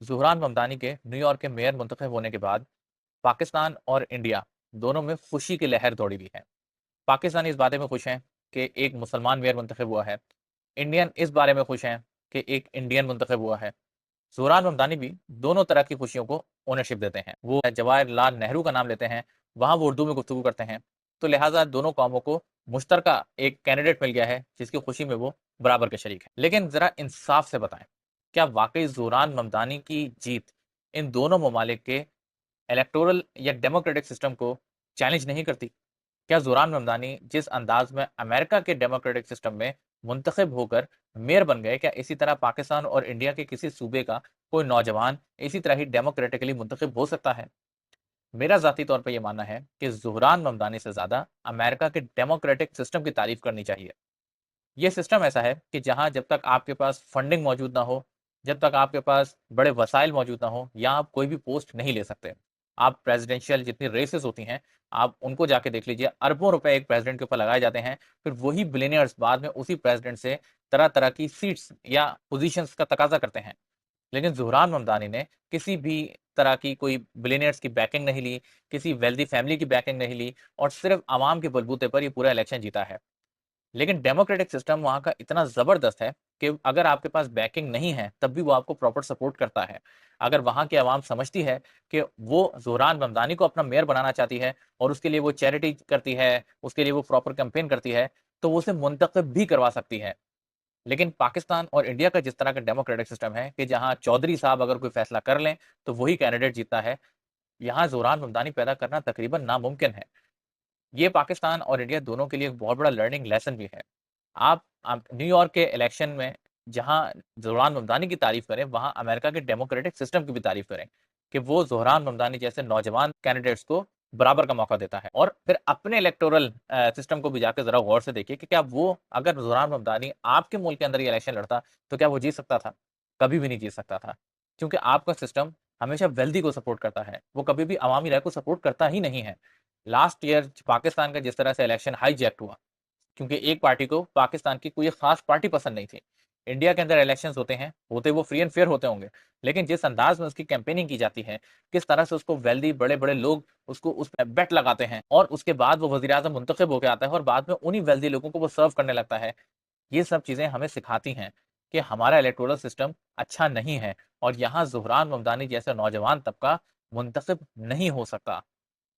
ज़ुहरान ममदानी के न्यूयॉर्क के मेयर मुंतखब होने के बाद पाकिस्तान और इंडिया दोनों में खुशी की लहर दौड़ी हुई है। पाकिस्तानी इस बारे में खुश हैं कि एक मुसलमान मेयर मुंतखब हुआ है। इंडियन इस बारे में खुश हैं कि एक इंडियन मुंतखब हुआ है। ज़ुहरान ममदानी भी दोनों तरह की खुशियों को ओनरशिप देते हैं। वो जवाहरलाल नेहरू का नाम लेते हैं, वहाँ वो उर्दू में गुफ्तगू करते हैं। तो लिहाज़ा दोनों कौमों को मुश्तरका एक कैंडिडेट मिल गया है, जिसकी खुशी में वो बराबर के शरीक हैं। लेकिन ज़रा इंसाफ से बताएँ, क्या वाक़ई ज़ुहरान ममदानी की जीत इन दोनों ममालिक के इलेक्टोरल या डेमोक्रेटिक सिस्टम को चैलेंज नहीं करती? क्या ज़ुहरान ममदानी जिस अंदाज में अमेरिका के डेमोक्रेटिक सिस्टम में मुंतखब होकर मेयर बन गए, क्या इसी तरह पाकिस्तान और इंडिया के किसी सूबे का कोई नौजवान इसी तरह ही डेमोक्रेटिकली मुंतखब हो सकता है? मेरा ज़ाती तौर पे ये मानना है कि ज़ुहरान ममदानी से ज़्यादा अमेरिका के डेमोक्रेटिक सिस्टम की तारीफ़ करनी चाहिए। ये सिस्टम ऐसा है कि जहाँ जब तक आपके पास फंडिंग मौजूद ना हो, जब तक आपके पास बड़े वसाइल मौजूद ना हो, यहाँ आप कोई भी पोस्ट नहीं ले सकते। आप प्रेसिडेंशियल जितनी रेसेस होती हैं, आप उनको जाके देख लीजिए, अरबों रुपए एक प्रेसिडेंट के ऊपर लगाए जाते हैं, फिर वही बिलियनियर्स बाद में उसी प्रेसिडेंट से तरह-तरह की सीट्स या पोज़ीशंस का तकाज़ा करते हैं। लेकिन ज़ुहरान ममदानी ने किसी भी तरह की कोई बिलियनियर्स की बैकिंग नहीं ली, किसी वेल्दी फैमिली की बैकिंग नहीं ली और सिर्फ़ अवाम के बलबूते पर ये पूरा इलेक्शन जीता है। लेकिन डेमोक्रेटिक सिस्टम वहाँ का इतना ज़बरदस्त है कि अगर आपके पास बैकिंग नहीं है, तब भी वो आपको प्रॉपर सपोर्ट करता है। अगर वहाँ की आवाम समझती है कि वो ज़ुहरान ममदानी को अपना मेयर बनाना चाहती है और उसके लिए वो चैरिटी करती है, उसके लिए वो प्रॉपर कैंपेन करती है, तो वो उसे मुंतखब भी करवा सकती है। लेकिन पाकिस्तान और इंडिया का जिस तरह का डेमोक्रेटिक सिस्टम है कि जहाँ चौधरी साहब अगर कोई फैसला कर लें, तो वही कैंडिडेट जीतता है, यहाँ ज़ुहरान ममदानी पैदा करना तकरीबन नामुमकिन है। ये पाकिस्तान और इंडिया दोनों के लिए एक बहुत बड़ा लर्निंग लेसन भी है। आप न्यूयॉर्क के इलेक्शन में जहाँ ज़ुहरान ममदानी की तारीफ़ करें, वहाँ अमेरिका के डेमोक्रेटिक सिस्टम की भी तारीफ़ करें, कि वो ज़ुहरान ममदानी जैसे नौजवान कैंडिडेट्स को बराबर का मौका देता है। और फिर अपने इलेक्टोरल सिस्टम को भी जाके ज़रा गौर से देखिए कि क्या वो अगर ज़ुहरान ममदानी आपके मुल्क के अंदर ये इलेक्शन लड़ता, तो क्या वो जीत सकता था? कभी भी नहीं जीत सकता था। क्योंकि आपका सिस्टम हमेशा वेल्दी को सपोर्ट करता है, वो कभी भी अवामी राय को सपोर्ट करता ही नहीं है। लास्ट ईयर पाकिस्तान का जिस तरह से इलेक्शन हाईजैक्ट हुआ, क्योंकि एक पार्टी को पाकिस्तान की कोई खास पार्टी पसंद नहीं थी। इंडिया के अंदर इलेक्शंस होते हैं, होते वो फ्री एंड फेयर होते होंगे, लेकिन जिस अंदाज में उसकी कैंपेनिंग की जाती है, किस तरह से उसको वेल्दी बड़े-बड़े लोग उसको उस पे बेट लगाते हैं और उसके बाद वो वज़ीर-ए-आज़म मुंतखब होके आता है और बाद में उन्हीं वेल्दी लोगों को वो सर्व करने लगता है। ये सब चीज़ें हमें सिखाती हैं कि हमारा इलेक्टोरल सिस्टम अच्छा नहीं है और यहाँ ज़ुहरान ममदानी जैसा नौजवान तबका मुंतखब नहीं हो सकता।